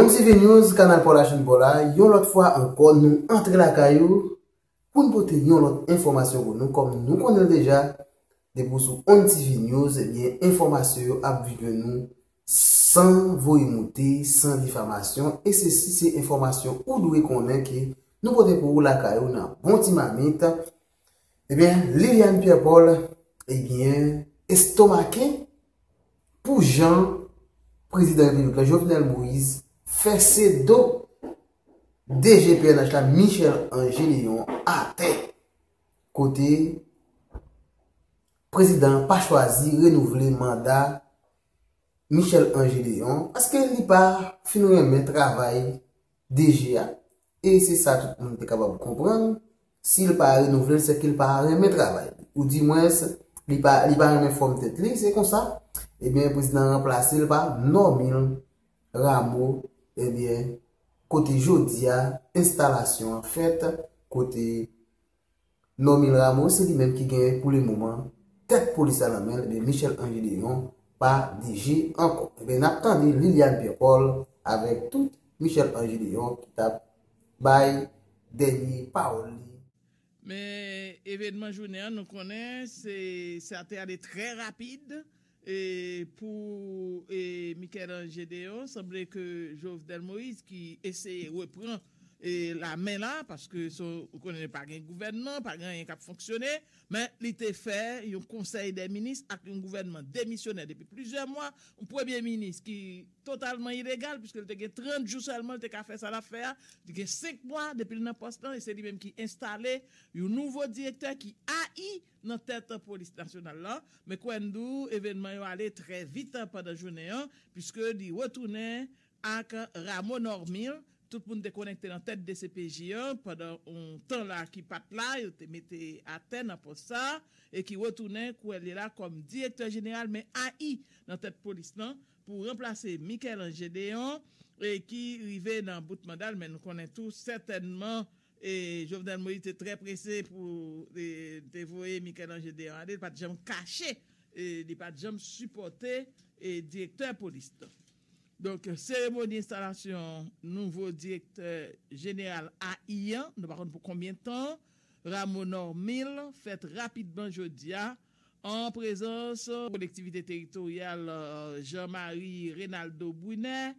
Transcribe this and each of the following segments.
ONTV News, canal pour la chaîne pour là, yon l'autre fois encore, nous entrons la caillou pour nous porter yon l'autre information pour nous, comme nous connaissons déjà, des pour ONTV News, eh bien, information à vivre nous, sans voyer sans diffamation, et ceci, c'est information ou doit connaître que nous porter pour la caillou, dans bon petit mamite, eh bien, Liliane Pierre-Paul, eh bien, estomaqué pour Jean, président de la République, Jovenel Moïse, fait ses dos DGPNH la Michel Angélion à tête. Côté président pas choisi renouveler mandat Michel Angélion parce qu'il n'est pas fini de travail DGA. Et c'est ça tout le monde est capable de comprendre. S'il n'est pas renouvelé, c'est qu'il n'est pas remis travail. Ou du moins, il n'est pas remis forme tête. C'est comme ça. Eh bien, le président remplacé par Normil Rameau. Eh bien, côté Jodia, installation faite, côté Normil Rameau, c'est lui-même qui gagne pour le moment tête police à la main, eh bien, Michel Angélion, pas DG encore. Eh bien, attendez Liliane Pierre-Paul avec tout Michel Angélion qui tape by dernier parole. Mais événement journée, nous connaissons, ça a été très rapide. Et pour Michel Gédéon, semblait que Jovenel Moïse qui essayait de reprendre la main là, parce que on connaît pas un gouvernement, pas rien qui a fonctionné, mais il était fait un conseil des ministres avec un gouvernement démissionnaire depuis plusieurs mois, un premier ministre qui est totalement illégal, puisque il a 30 jours seulement, il a fait ça l'affaire, il a 5 mois depuis le poste, et c'est lui-même qui a installé un nouveau directeur qui haït dans tête police nationale là, mais quand nous événement est allé très vite pendant la journée, puisque il retournait avec Ramon Normil. Tout le monde est connecté dans la tête de CPJ pendant un temps là qui part là, il te mettait à terre pour ça, et qui retournait est là comme directeur général, mais AI dans la tête police là, pour remplacer Michel Angélion, et qui arrivait dans le bout de mandat, mais nous connaissons tous certainement, et Jovenel Moïse était très pressé pour dévoyer Michel Angélion. Il n'a pas de jamais caché, il n'a pas de jamais supporté, et directeur police. Donc, cérémonie d'installation, nouveau directeur général AIA, nous ne pour combien de temps, Ramon Normil, fait rapidement jeudi en présence de la collectivité territoriale Jean-Marie Reynaldo Brunet,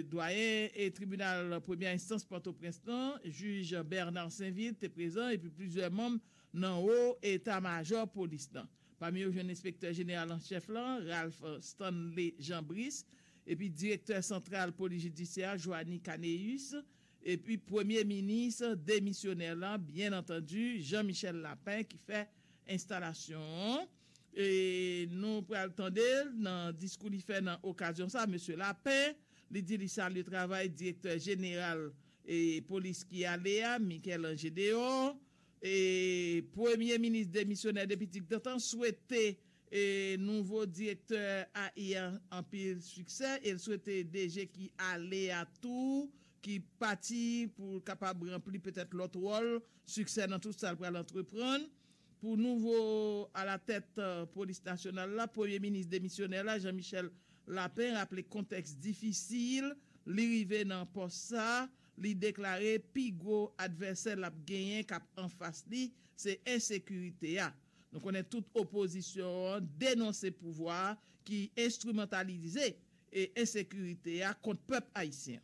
doyen et tribunal première instance Port-au-Prince, juge Bernard Saint-Ville est présent et puis plusieurs membres dans haut état-major police. Parmi eux, jeune inspecteur général en chef là, Ralph Stanley Jean-Brice, et puis directeur central police judiciaire Joanny Caneus, et puis premier ministre démissionnaire là, bien entendu, Jean-Michel Lapin qui fait installation. Et nous pour attendre dans discours il fait dans occasion ça monsieur Lapin, il dit il salue le travail directeur général et police qui allait à Michel Gédéon et premier ministre démissionnaire depuis quelque temps souhaité et nouveau directeur AI en pile succès et souhaité DG qui allait à tout qui parti pour capable remplir peut-être l'autre rôle succès dans tout ça pour l'entreprendre pour nouveau à la tête police nationale là premier ministre démissionnaire là Jean-Michel Lapin rappelé contexte difficile l'arrivée dans poste ça li déclaré pigo adversaire l'a gagné cap en face li c'est insécurité a. Donc, on est toute opposition, dénoncer pouvoir qui instrumentalisé et insécurité contre le peuple haïtien.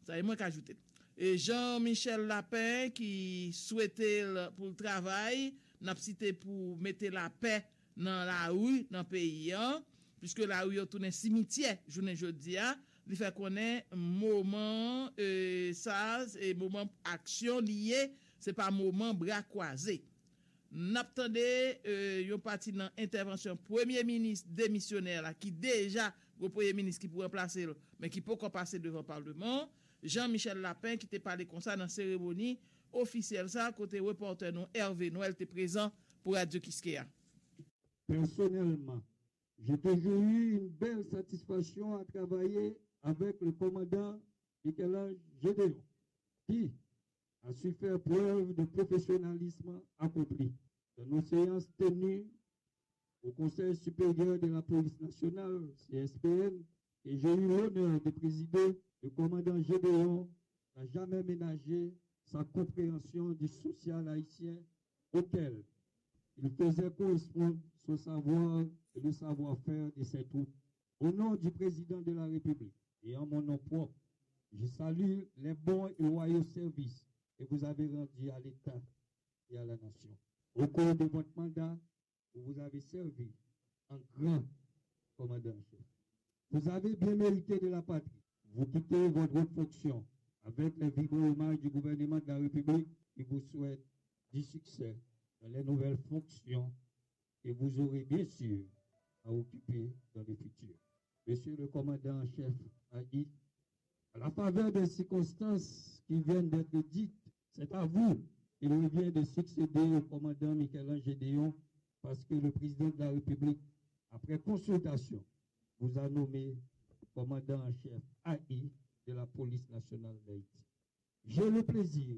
Ça est moins qu'ajouter. Et Jean-Michel Lapin qui souhaitait pour le travail, n'a cité pour mettre la paix dans la rue, dans le pays, puisque la rue est un cimetière, journée jeudi, il fait connaître moment, ça, et moment action lié, c'est pas moment bras croisés. N'attendez yon parti dans intervention premier ministre démissionnaire là qui déjà le premier ministre qui pour remplacer mais qui peut encore passer devant le parlement Jean-Michel Lapin qui t'est parlé comme ça dans cérémonie officielle ça côté reporter nous Hervé Noël était présent pour Radio Kiskeya. Personnellement, j'ai toujours eu une belle satisfaction à travailler avec le commandant Michel Gédéon qui a su faire preuve de professionnalisme accompli. Dans nos séances tenues au Conseil supérieur de la police nationale, CSPN, et j'ai eu l'honneur de présider le commandant Gédéon n'a jamais ménagé sa compréhension du social haïtien auquel il faisait correspondre son savoir et le savoir-faire de ses troupes. Au nom du président de la République et en mon nom propre, je salue les bons et loyaux services que vous avez rendus à l'État et à la nation. Au cours de votre mandat, vous avez servi en grand commandant-chef. Vous avez bien mérité de la patrie. Vous quittez votre haute fonction avec les vigoureux hommages du gouvernement de la République qui vous souhaite du succès dans les nouvelles fonctions que vous aurez bien sûr à occuper dans le futur. Monsieur le commandant en chef Haïti, à la faveur des circonstances qui viennent d'être dites, c'est à vous qu'il revient de succéder au commandant Michel-Ange Gédéon parce que le président de la République, après consultation, vous a nommé commandant en chef AI de la police nationale d'Haïti. J'ai le plaisir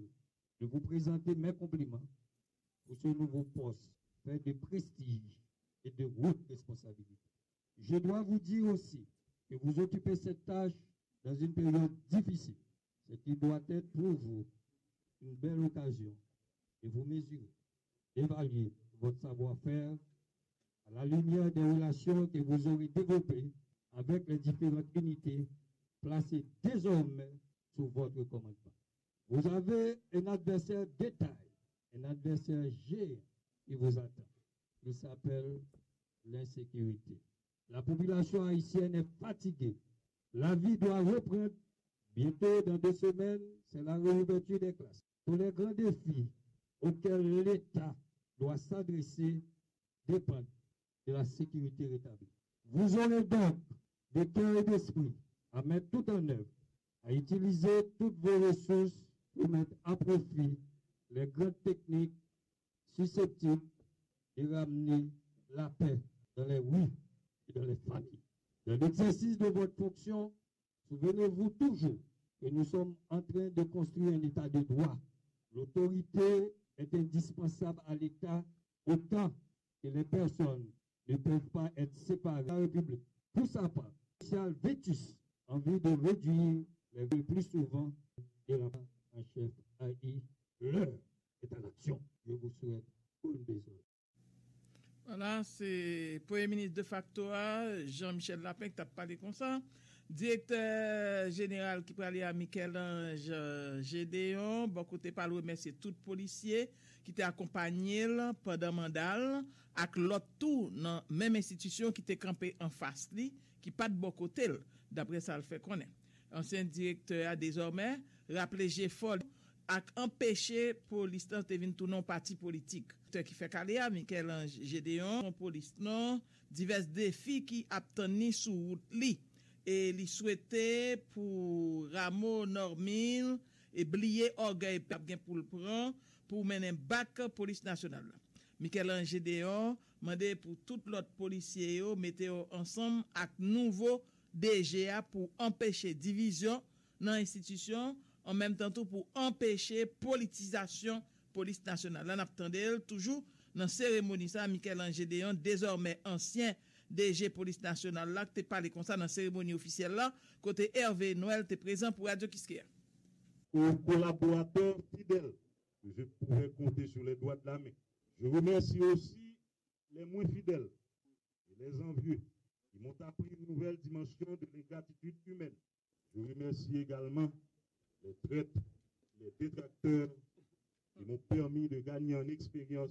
de vous présenter mes compliments pour ce nouveau poste fait de prestige et de haute responsabilité. Je dois vous dire aussi que vous occupez cette tâche dans une période difficile, ce qui doit être pour vous une belle occasion de vous mesurer, d'évaluer votre savoir-faire à la lumière des relations que vous aurez développées avec les différentes unités placées désormais sous votre commandement. Vous avez un adversaire de taille, un adversaire géant qui vous attend. Il s'appelle l'insécurité. La population haïtienne est fatiguée. La vie doit reprendre. Bientôt, dans 2 semaines, c'est la réouverture des classes. Tous les grands défis auxquels l'État doit s'adresser dépendent de la sécurité rétablie. Vous aurez donc de cœur et d'esprit à mettre tout en œuvre, à utiliser toutes vos ressources pour mettre à profit les grandes techniques susceptibles de ramener la paix dans les rues et dans les familles. Dans l'exercice de votre fonction, souvenez-vous toujours que nous sommes en train de construire un État de droit. L'autorité est indispensable à l'État autant que les personnes ne peuvent pas être séparées de la République. Pour sa part, social vétus en vue de réduire les villes plus souvent de la part en chef AI. L'heure est à l'action. Je vous souhaite bonne désordre. Voilà, c'est Premier ministre de facto, Jean-Michel Lapin, qui a parlé comme ça. Directeur général qui parlait à Michel-Ange Gédéon, bon côté par remercier tout policier qui t'a accompagné pendant mandat avec l'autre tout dans même institution qui t'est campé en face li, qui pas de bon côté d'après ça le fait connaître. Ancien directeur a désormais rappelé G-Fol à empêcher police de venir tout non parti politique qui fait caler à Michel-Ange Gédéon police non divers défis qui attendent sous route li et li souhaitait pour Rameau Normil et blier orgueil pour le prendre pour mener bac police nationale. Michel-Ange Gédéon mandé pour tout l'autre policier mettez ensemble avec nouveau DGA pour empêcher division dans l'institution en même temps tout pour empêcher politisation police nationale. Là n'attendait toujours dans cérémonie ça Michel-Ange Gédéon désormais ancien DG police nationale là qui parlé comme ça dans cérémonie officielle là côté Hervé Noël t'es présent pour Radio Kiskia. Aux collaborateurs fidèles, je pourrais compter sur les doigts de la main. Je remercie aussi les moins fidèles et les envieux qui m'ont appris une nouvelle dimension de l'ingratitude humaine. Je remercie également les traîtres, les détracteurs qui m'ont permis de gagner en expérience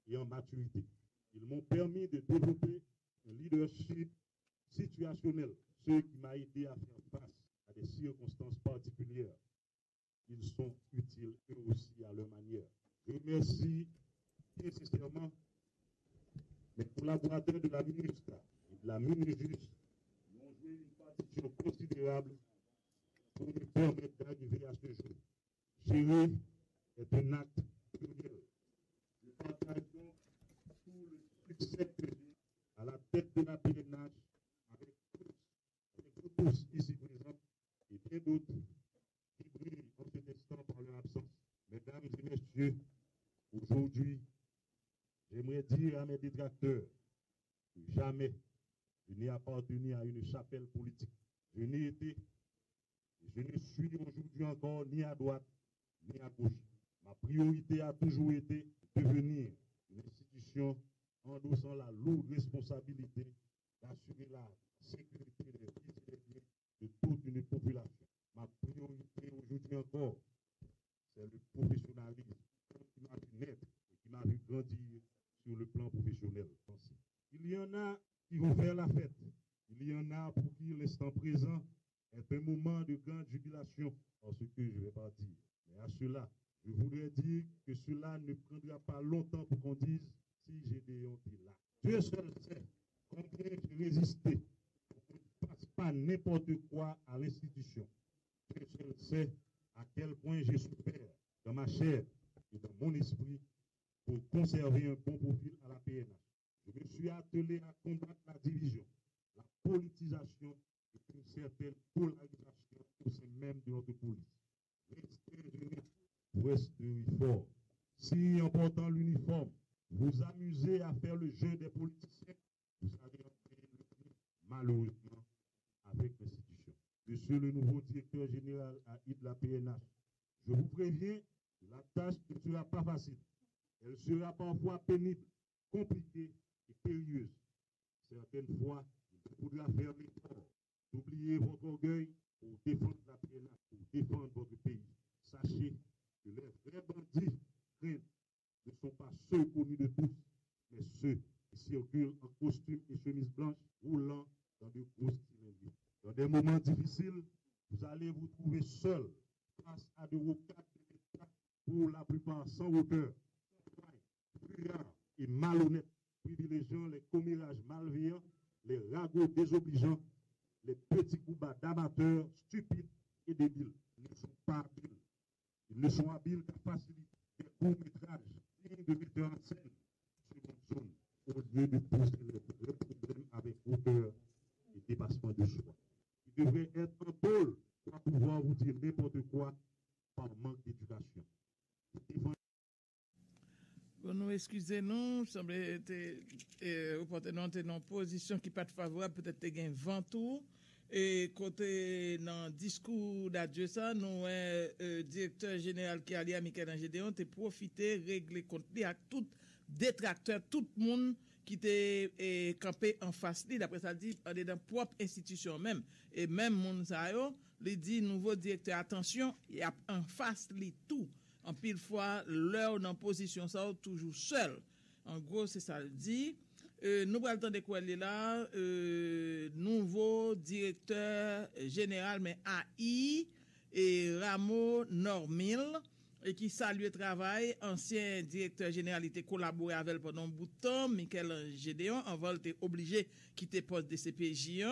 et en maturité. Ils m'ont permis de développer un leadership situationnel, ce qui m'a aidé à faire face à des circonstances particulières. Ils sont utiles eux aussi à leur manière. Je remercie très sincèrement mes collaborateurs de la MINUSCA et de la MINUJUS qui ont joué une partition considérable pour nous permettre d'arriver à ce jour. Gérer est un acte pluriel. Je partage donc tout le succès que j'ai à la tête de la PNH avec vous tous ici présents et bien d'autres qui brillent en cet instant par leur absence. Mesdames et messieurs, aujourd'hui, j'aimerais dire à mes détracteurs que jamais je n'ai appartenu à une chapelle politique. Je n'ai été Je ne suis aujourd'hui encore ni à droite ni à gauche. Ma priorité a toujours été de devenir une institution endossant la lourde responsabilité d'assurer la sécurité des vies et des biens de toute une population. Ma priorité aujourd'hui encore, c'est le professionnalisme qui m'a vu naître et qui m'a vu grandir sur le plan professionnel. Il y en a qui vont faire la fête. Il y en a pour qui l'instant présent est un moment de grande jubilation, en ce que je vais pas dire. Mais à cela, je voudrais dire que cela ne prendra pas longtemps pour qu'on dise si Gédéon est là. Dieu seul sait combien j'ai résisté pour qu'on ne passe pas n'importe quoi à l'institution. Dieu seul sait à quel point j'ai souffert dans ma chair et dans mon esprit pour conserver un bon profil à la PNH. Je me suis attelé à combattre la division, la politisation et une certaine polarisation au sein même de notre police. Restez unis, restez forts. Si en portant l'uniforme, vous amusez à faire le jeu des politiciens, vous allez entrer le prix, malheureusement, avec l'institution. Monsieur le nouveau directeur général de la PNH, je vous préviens que la tâche ne sera pas facile. Elle sera parfois pénible, compliquée et périlleuse. Certaines fois, il faudra faire l'effort d'oublier votre orgueil pour défendre la PNH, pour défendre votre pays. Sachez que les vrais bandits craintent ne sont pas ceux connus de tous, mais ceux qui circulent en costume et chemise blanche, roulant dans de grosses cylindres. Dans des moments difficiles, vous allez vous trouver seul face à de rocades de l'État, pour la plupart sans hauteur, bruyants et malhonnêtes, privilégiant les commérages malveillants, les ragots désobligeants, les petits coups bas d'amateurs stupides et débiles. Ils ne sont pas habiles. Ils ne sont habiles qu'à faciliter des courts-métrages dignes de metteurs en scène sur une zone, au lieu de poser les problèmes avec hauteur et dépassement de soi. Il devrait être un pôle pour pouvoir vous dire n'importe quoi par manque d'éducation. Bon, nous excusez-nous, semble reporter dans une position qui n'est pas favorable, peut-être qu'il y a un vent tout. Et côté dans le discours d'adieu, ça, nous, directeur général qui a lié à Michel Gédéon, a profité, régler compte à tout détracteur, tout le monde qui était campé en face, d'après ça, dit, on est dans propre institution même. Et même mon Zayo, il dit, nouveau directeur, attention, il y a en face, tout. En pile fois, l'heure dans position, ça, toujours seul. En gros, c'est ça, le dit. Nous prenons le temps de quoi elle est là, nouveau directeur général, mais AI, et Rameau Normil, et qui salue le travail, ancien directeur général, il était collaboré avec pendant un bout de temps, Michel Gédéon, en vol, était obligé de quitter le poste de CPJ.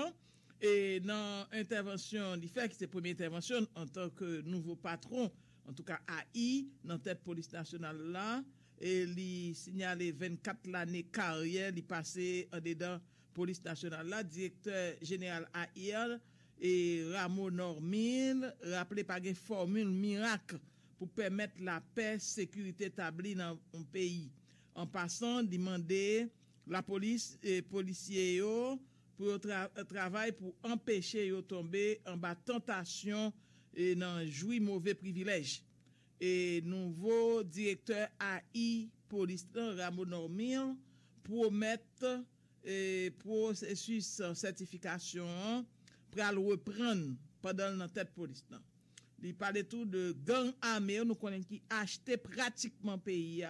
Et dans l'intervention, il fait que c'est la première intervention en tant que nouveau patron, en tout cas AI, dans tête police nationale là, et il signalé 24 l'année carrière, il passé en dedans police nationale là, directeur général AI et Rameau Normil, rappelé par une formule miracle pour permettre la paix, sécurité établie dans un pays. En passant, demander la police et policiers pour travail pour empêcher de tomber en bas tentation et dans jouir mauvais privilèges. Et nouveau directeur AI police Rameau Normil promettre processus certification pour reprendre pendant la tête police. Il parlait tout de gang armé, nous connaissons qui achetait pratiquement pays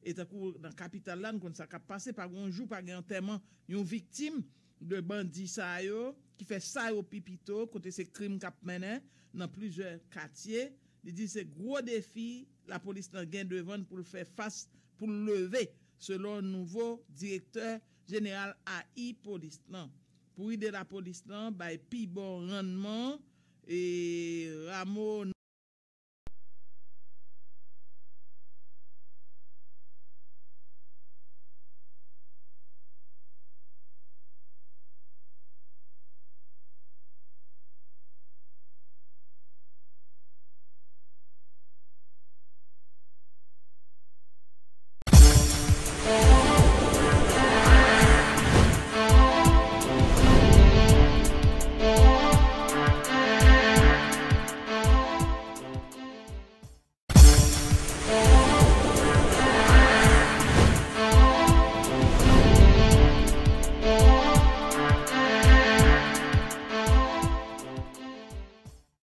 et dans la capitale là, nous connaissons ça qui passé par un jour par un enterrement une victime de bandits ça yo qui fait ça au pipito côté ces crimes qu'a mené dans plusieurs quartiers. Il dit c'est gros défi la police n'a gain devant pour le faire face pour le lever selon nouveau directeur général AI police non pour aider la police non by pi bon rendement et Rameau